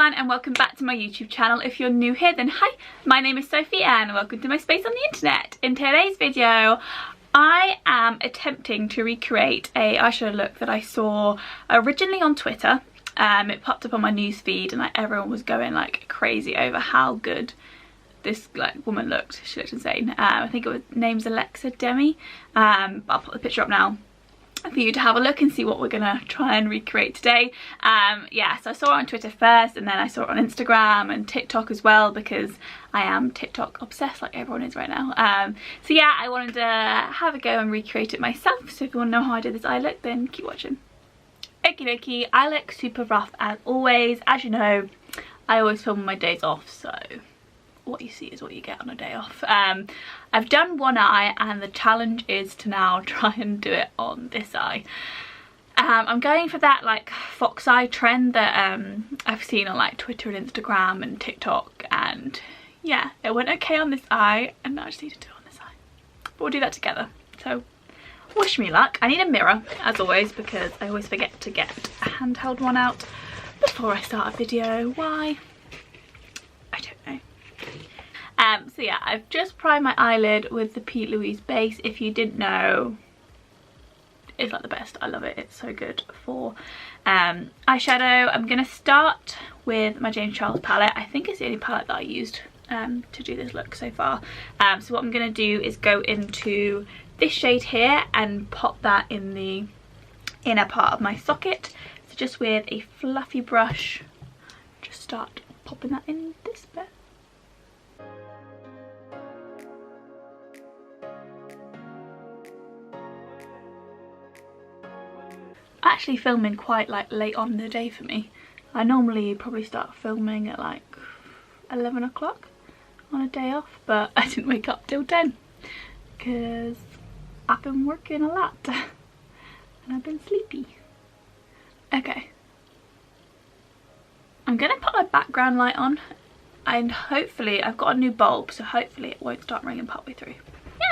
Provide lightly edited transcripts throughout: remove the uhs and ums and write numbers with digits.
everyone and welcome back to my YouTube channel. If you're new here, then hi, my name is Sophie and welcome to my space on the internet. In today's video, I am attempting to recreate a eyeshadow look that I saw originally on Twitter. It popped up on my news feed and everyone was going like crazy over how good this woman looked. She looked insane. I think name's Alexa Demi. I'll put the picture up now for you to have a look and see what we're gonna try and recreate today. Yeah, so I saw it on Twitter first and then I saw it on Instagram and TikTok as well because I am TikTok obsessed like everyone is right now. So yeah, I wanted to have a go and recreate it myself. So if you want to know how I did this eye look, then keep watching. Okie dokie, I look super rough as always. As you know, I always film on my days off, so what you see is what you get on a day off. I've done one eye and the challenge is to now try and do it on this eye. I'm going for that like fox eye trend that I've seen on like Twitter and Instagram and TikTok, and yeah, it went okay on this eye and now I just need to do it on this eye. But we'll do that together, so wish me luck. I need a mirror as always because I always forget to get a handheld one out before I start a video. Why? I don't know. So yeah, I've just primed my eyelid with the P. Louise base. If you didn't know, it's like the best. I love it. It's so good for eyeshadow. I'm gonna start with my James Charles palette. I think it's the only palette that I used to do this look so far. So what I'm gonna do is go into this shade here and pop that in the inner part of my socket. So just with a fluffy brush, just start popping that in this bit. Actually filming quite like late on in the day for me. I normally probably start filming at like 11 o'clock on a day off, but I didn't wake up till 10 because I've been working a lot and I've been sleepy. Okay, I'm gonna put my background light on and hopefully I've got a new bulb, so hopefully it won't start ringing partway through.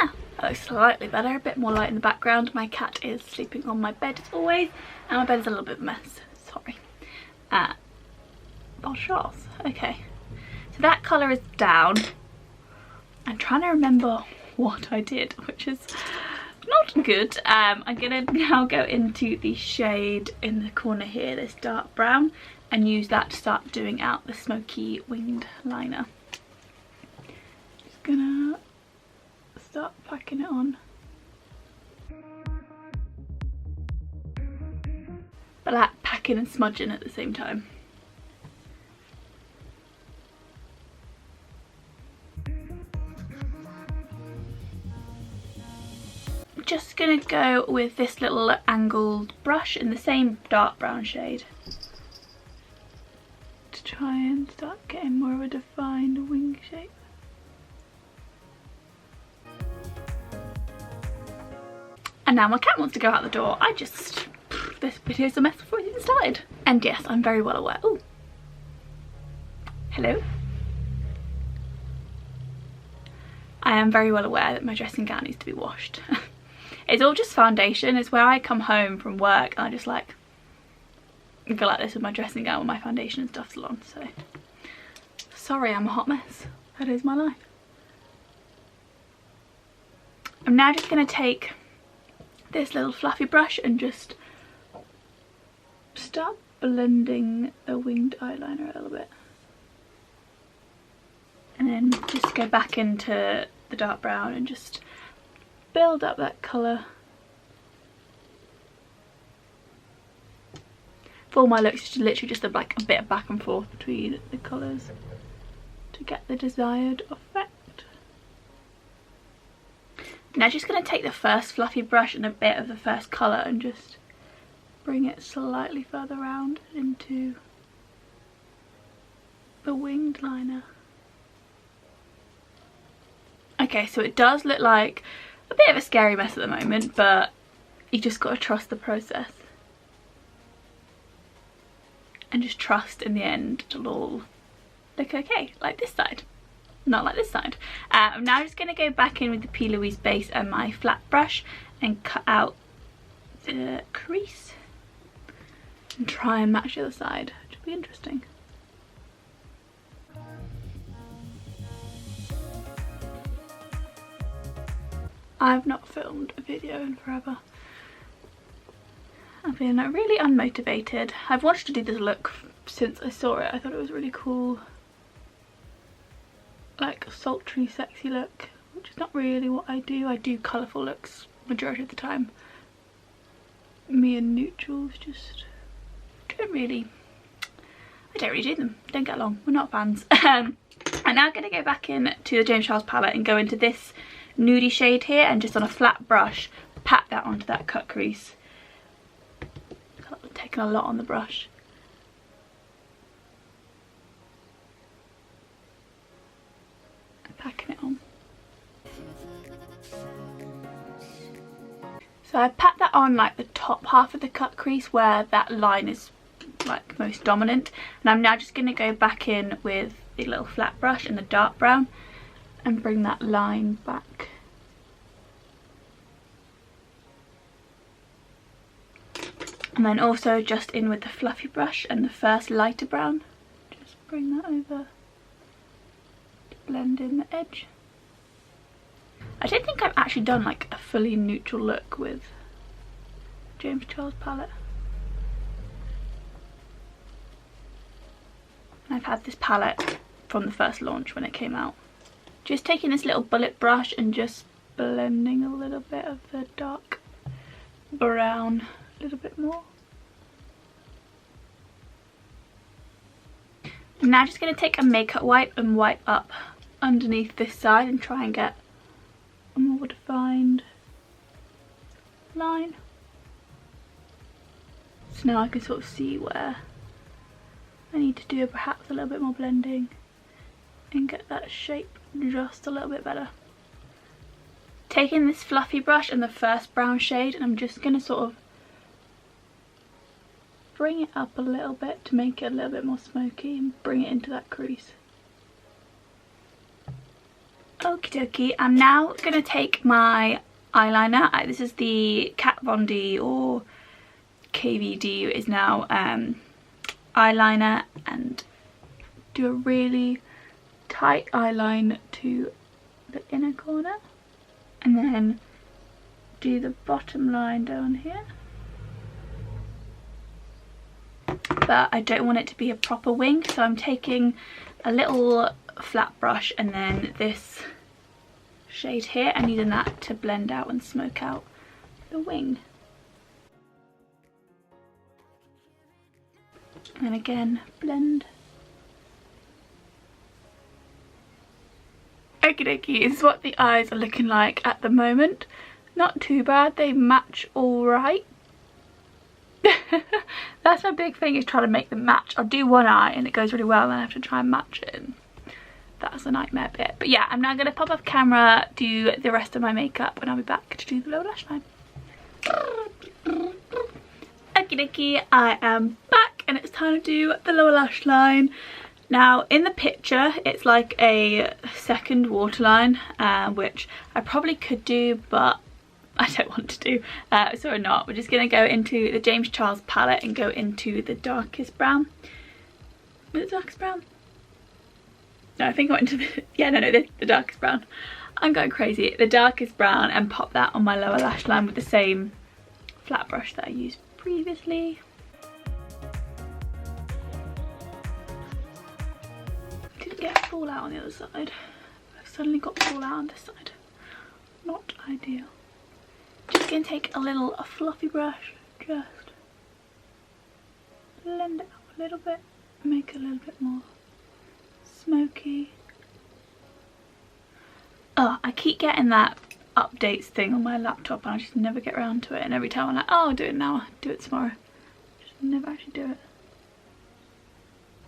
Yeah, that looks slightly better, a bit more light in the background. My cat is sleeping on my bed as always, and my bed is a little bit of a mess, sorry. Charles, okay. So that colour is down. I'm trying to remember what I did, which is not good. I'm gonna now go into the shade in the corner here, this dark brown, and use that to start doing out the smoky winged liner. Just gonna start packing it on. But like packing and smudging at the same time. I'm just gonna go with this little angled brush in the same dark brown shade to try and start getting more of a defined wing shape. And now my cat wants to go out the door. This video's a mess before it even started. And yes, I'm very well aware. Oh, hello. I am very well aware that my dressing gown needs to be washed. It's all just foundation. It's where I come home from work and I just like go like this with my dressing gown with my foundation and stuff still on. So sorry, I'm a hot mess. That is my life. I'm now just gonna take this little fluffy brush and just start blending the winged eyeliner a little bit, and then just go back into the dark brown and just build up that colour. For all my looks, it's literally just a bit of back and forth between the colours to get the desired effect. Now just going to take the first fluffy brush and a bit of the first colour and just bring it slightly further round into the winged liner. Okay, so it does look like a bit of a scary mess at the moment, but you just got to trust the process. And just trust in the end it'll all look okay, like this side. Not like this side. I'm now just going to go back in with the P. Louise base and my flat brush and cut out the crease and try and match the other side, which will be interesting. I've not filmed a video in forever. I've been really unmotivated. I've wanted to do this look since I saw it. I thought it was really cool. Like a sultry, sexy look, which is not really what I do. I do colourful looks majority of the time. Me and neutrals just don't really do them. Don't get along. We're not fans. I'm now going to go back in to the James Charles palette and go into this nudie shade here, and just on a flat brush pat that onto that cut crease. Taking a lot on the brush. Packing it on. So I pat that on like the top half of the cut crease where that line is like most dominant, and I'm now just going to go back in with the little flat brush and the dark brown and bring that line back. And then also just in with the fluffy brush and the first lighter brown, just bring that over to blend in the edge. I don't think I've actually done like a fully neutral look with James Charles palette. I've had this palette from the first launch when it came out. Just taking this little bullet brush and just blending a little bit of the dark brown a little bit more. I'm now just going to take a makeup wipe and wipe up underneath this side and try and get a more defined line. So now I can sort of see where I need to do perhaps a little bit more blending and get that shape just a little bit better. Taking this fluffy brush and the first brown shade, and I'm just going to sort of bring it up a little bit to make it a little bit more smoky and bring it into that crease. Okie dokie, I'm now going to take my eyeliner. This is the Kat Von D or KVD is now eyeliner, and do a really tight eyeline to the inner corner, and then do the bottom line down here. But I don't want it to be a proper wing, so I'm taking a little flat brush and then this shade here and using that to blend out and smoke out the wing. And then again, blend. Okie dokie, this is what the eyes are looking like at the moment. Not too bad, they match all right. That's my big thing, is trying to make them match. I'll do one eye and it goes really well, and then I have to try and match it. That's a nightmare bit. But yeah, I'm now going to pop off camera, do the rest of my makeup, and I'll be back to do the lower lash line. Okie dokie, I am back and it's time to do the lower lash line. Now in the picture it's like a second waterline, which I probably could do, but I don't want to do, so we're not. We're just going to go into the James Charles palette and go into the darkest brown. Was it darkest brown? No, I think I went into the, yeah, no, the darkest brown. I'm going crazy. The darkest brown, and pop that on my lower lash line with the same flat brush that I used previously. Didn't get fallout on the other side. I've suddenly got fallout on this side. Not ideal. Just going to take a little fluffy brush, just blend it up a little bit, make it a little bit more smoky. Oh, I keep getting that updates thing on my laptop and I just never get around to it, and every time I'm like, oh, I'll do it now, I'll do it tomorrow. Just never actually do it.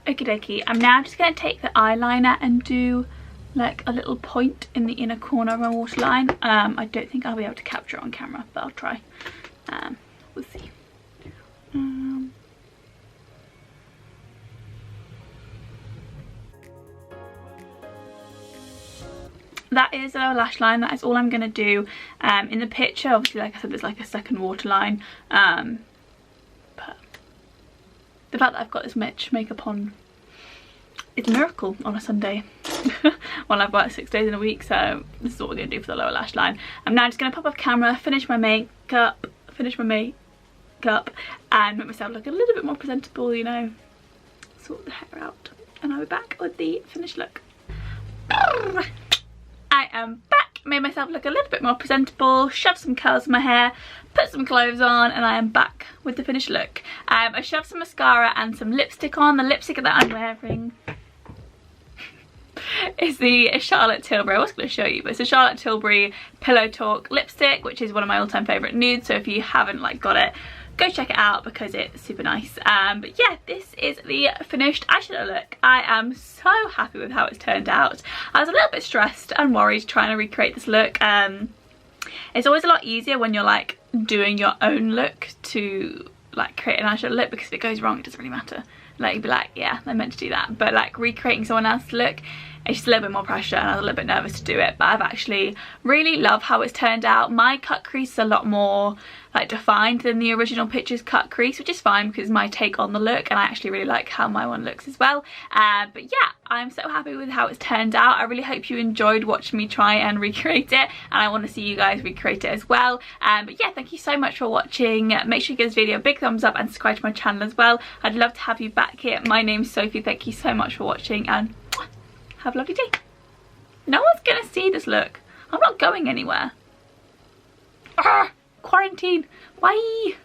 Okie dokie, I'm now just going to take the eyeliner and do like a little point in the inner corner of my waterline. I don't think I'll be able to capture it on camera, but I'll try. We'll see. That is our lash line. That is all I'm going to do. In the picture, obviously, like I said, there's like a second waterline. But the fact that I've got this much makeup on, it's a miracle on a Sunday. Well, I've worked 6 days in a week, so this is what we're going to do for the lower lash line. I'm now just going to pop off camera, finish my makeup, and make myself look a little bit more presentable, you know, sort the hair out, and I'll be back with the finished look. I am back, made myself look a little bit more presentable, shoved some curls in my hair, put some clothes on, and I am back with the finished look. I shoved some mascara and some lipstick on. The lipstick that I'm wearing is the Charlotte Tilbury. I was going to show you, but it's a Charlotte Tilbury Pillow Talk lipstick, which is one of my all-time favourite nudes, so if you haven't got it, go check it out because it's super nice. But yeah, this is the finished eyeshadow look. I am so happy with how it's turned out. I was a little bit stressed and worried trying to recreate this look. It's always a lot easier when you're like doing your own look to like create an eyeshadow look, because if it goes wrong it doesn't really matter. Like you'd be like, yeah, I meant to do that. But like recreating someone else's look, it's just a little bit more pressure, and I was a little bit nervous to do it, but I've actually really loved how it's turned out. My cut crease is a lot more like defined than the original picture's cut crease, which is fine because my take on the look, and I actually really like how my one looks as well. But yeah, I'm so happy with how it's turned out. I really hope you enjoyed watching me try and recreate it, and I want to see you guys recreate it as well. But yeah, thank you so much for watching. Make sure you give this video a big thumbs up and subscribe to my channel as well. I'd love to have you back here. My name's Sophie. Thank you so much for watching, and have a lovely day. No one's gonna see this look. I'm not going anywhere. Quarantine. Bye.